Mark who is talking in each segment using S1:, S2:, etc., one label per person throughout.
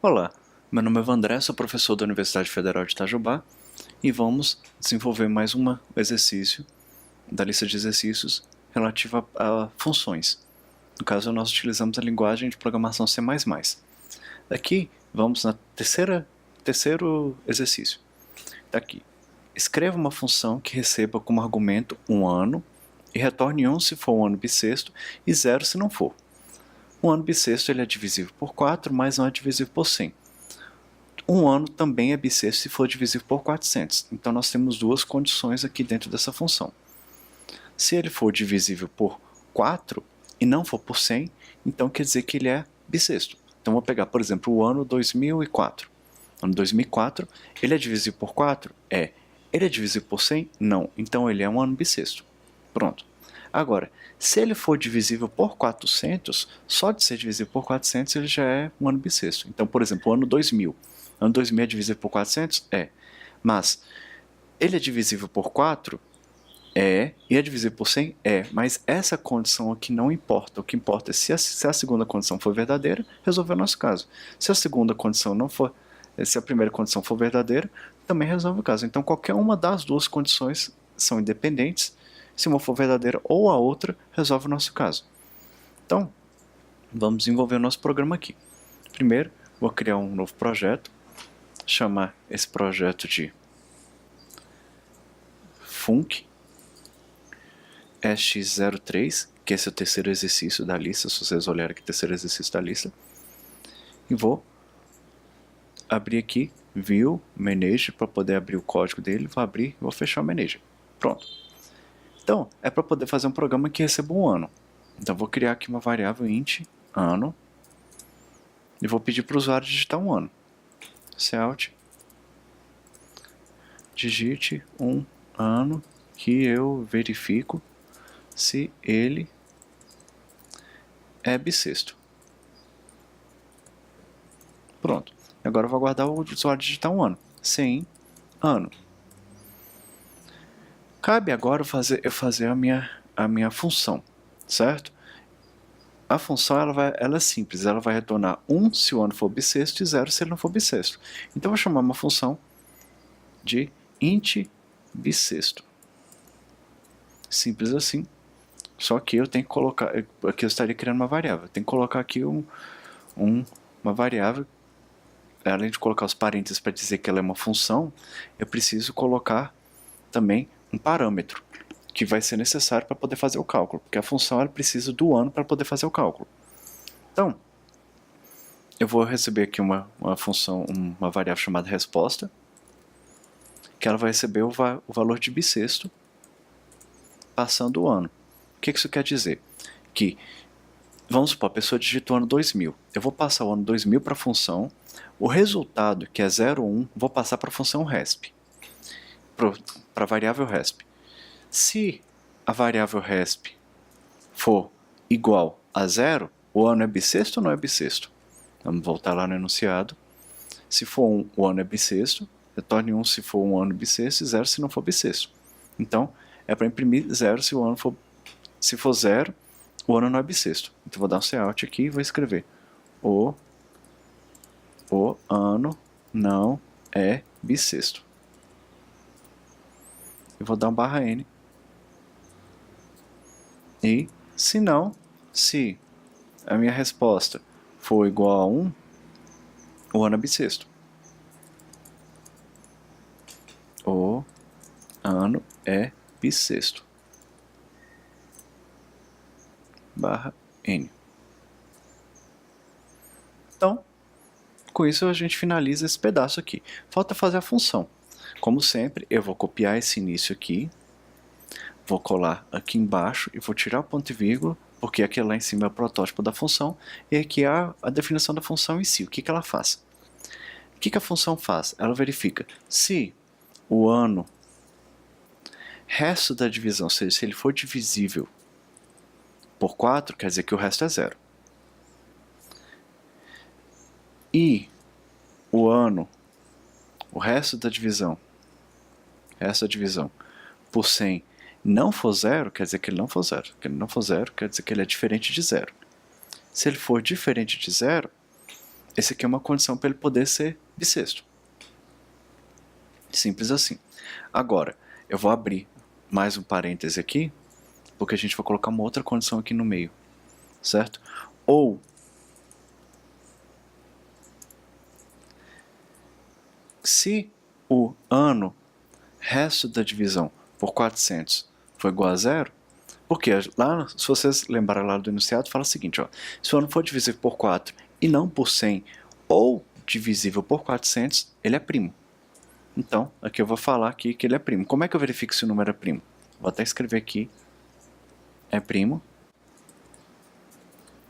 S1: Olá, meu nome é Vandré, sou professor da Universidade Federal de Itajubá e vamos desenvolver mais um exercício da lista de exercícios relativa a funções. No caso, nós utilizamos a linguagem de programação C++. Aqui, vamos na terceiro exercício. Aqui, escreva uma função que receba como argumento um ano e retorne 1 se for um ano bissexto e 0 se não for. Um ano bissexto ele é divisível por 4, mas não é divisível por 100. Um ano também é bissexto se for divisível por 400. Então nós temos duas condições aqui dentro dessa função. Se ele for divisível por 4 e não for por 100, então quer dizer que ele é bissexto. Então vou pegar, por exemplo, o ano 2004. O ano 2004, ele é divisível por 4? É. Ele é divisível por 100? Não. Então ele é um ano bissexto. Pronto. Agora, se ele for divisível por 400, só de ser divisível por 400 ele já é um ano bissexto. Então, por exemplo, o ano 2000. O ano 2000 é divisível por 400? É. Mas ele é divisível por 4? É. E é divisível por 100? É. Mas essa condição aqui não importa. O que importa é se a segunda condição for verdadeira, resolver o nosso caso. Se a segunda condição não for, se a primeira condição for verdadeira, também resolve o caso. Então, qualquer uma das duas condições são independentes. Se uma for verdadeira ou a outra, resolve o nosso caso. Então, vamos desenvolver o nosso programa aqui. Primeiro, vou criar um novo projeto, chamar esse projeto de func x03, que esse é o terceiro exercício da lista, se vocês olharem aqui, terceiro exercício da lista. E vou abrir aqui, view, manager, para poder abrir o código dele, vou abrir e vou fechar o manager. Pronto. Então, é para poder fazer um programa que receba um ano. Então, vou criar aqui uma variável int, ano, e vou pedir para o usuário digitar um ano. Cout, digite um ano que eu verifico se ele é bissexto. Pronto. Agora eu vou aguardar o usuário digitar um ano. Sem ano. Cabe agora eu fazer a minha função, certo? A função ela é simples, ela vai retornar 1 se o ano for bissexto e 0 se ele não for bissexto. Então eu vou chamar uma função de int bissexto. Simples assim. Só que eu tenho que colocar, aqui eu estaria criando uma variável. Eu tenho que colocar aqui uma variável, além de colocar os parênteses para dizer que ela é uma função, eu preciso colocar também um parâmetro que vai ser necessário para poder fazer o cálculo, porque a função ela precisa do ano para poder fazer o cálculo. Então, eu vou receber aqui uma função, uma variável chamada resposta, que ela vai receber o valor de bissexto passando o ano. O que isso quer dizer? Que, vamos supor, a pessoa digitou o ano 2000. Eu vou passar o ano 2000 para a função, o resultado, que é 01, vou passar para a função resp, para a variável resp. Se a variável resp for igual a 0, o ano é bissexto ou não é bissexto? Vamos voltar lá no enunciado. Se for 1, o ano é bissexto, retorne 1 se for um ano bissexto e 0 se não for bissexto. Então, é para imprimir 0 se o ano for... Se for 0, o ano não é bissexto. Então, vou dar um cout aqui e vou escrever o ano não é bissexto. Eu vou dar um /n. E, se não, se a minha resposta for igual a 1, o ano é bissexto. O ano é bissexto. /n. Então, com isso a gente finaliza esse pedaço aqui. Falta fazer a função. Como sempre, eu vou copiar esse início aqui, vou colar aqui embaixo e vou tirar o ponto e vírgula, porque aqui lá em cima é o protótipo da função, e aqui é a definição da função em si. O que ela faz? O que a função faz? Ela verifica se o ano resto da divisão, ou seja, se ele for divisível por 4, quer dizer que o resto é 0. E o ano, o resto da divisão por 100 não for 0, quer dizer que ele não for 0. Se ele não for 0, quer dizer que ele é diferente de 0. Se ele for diferente de 0, Esse aqui é uma condição para ele poder ser bissexto. Simples assim. Agora, eu vou abrir mais um parêntese aqui, porque a gente vai colocar uma outra condição aqui no meio, certo? Ou, se o ano resto da divisão por 400 for igual a zero, porque lá, se vocês lembrarem lá do enunciado, fala o seguinte, ó, se o ano for divisível por 4 e não por 100, ou divisível por 400, ele é primo. Então, aqui eu vou falar aqui que ele é primo. Como é que eu verifico se o número é primo? Vou até escrever aqui, é primo.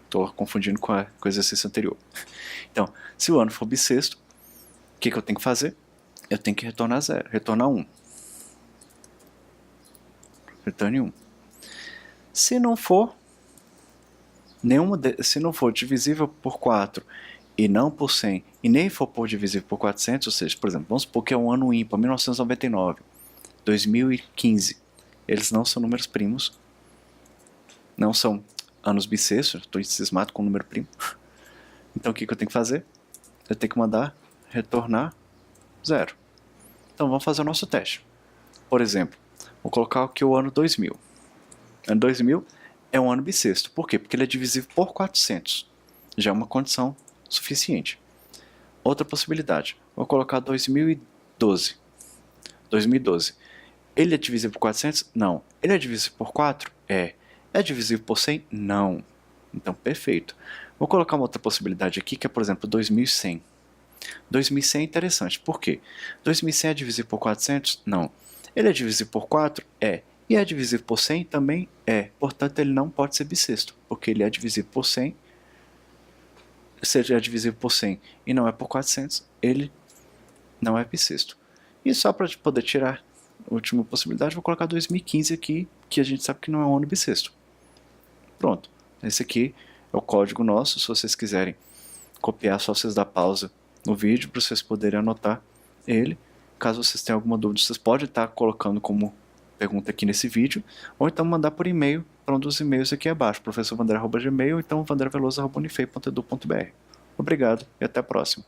S1: Estou confundindo com o exercício anterior. Então, se o ano for bissexto, o que eu tenho que fazer? Eu tenho que retornar 0, retornar 1. Retorne 1. Se não for se não for divisível por 4 e não por 100, e nem for por divisível por 400, ou seja, por exemplo, vamos supor que é um ano ímpar, 1999, 2015, eles não são números primos, não são anos bissextos, estou cismado com o número primo. Então o que eu tenho que fazer? Eu tenho que mandar retornar 0. Então vamos fazer o nosso teste. Por exemplo, vou colocar aqui o ano 2000. Ano 2000 é um ano bissexto. Por quê? Porque ele é divisível por 400. Já é uma condição suficiente. Outra possibilidade. Vou colocar 2012. 2012. Ele é divisível por 400? Não. Ele é divisível por 4? É. É divisível por 100? Não. Então, perfeito. Vou colocar uma outra possibilidade aqui, que é, por exemplo, 2100. 2100 é interessante. Por quê? 2100 é divisível por 400? Não. Ele é divisível por 4? É. E é divisível por 100? Também é. Portanto, ele não pode ser bissexto, porque ele é divisível por 100. Se ele é divisível por 100 e não é por 400, ele não é bissexto. E só para poder tirar a última possibilidade, vou colocar 2015 aqui, que a gente sabe que não é um ano bissexto. Pronto. Esse aqui é o código nosso. Se vocês quiserem copiar, só vocês dar pausa no vídeo para vocês poderem anotar ele. Caso vocês tenham alguma dúvida, vocês podem estar colocando como pergunta aqui nesse vídeo, ou então mandar por e-mail para um dos e-mails aqui abaixo, professorvandré@gmail.com, ou então vandreveloso@unifei.edu.br. Obrigado e até a próxima.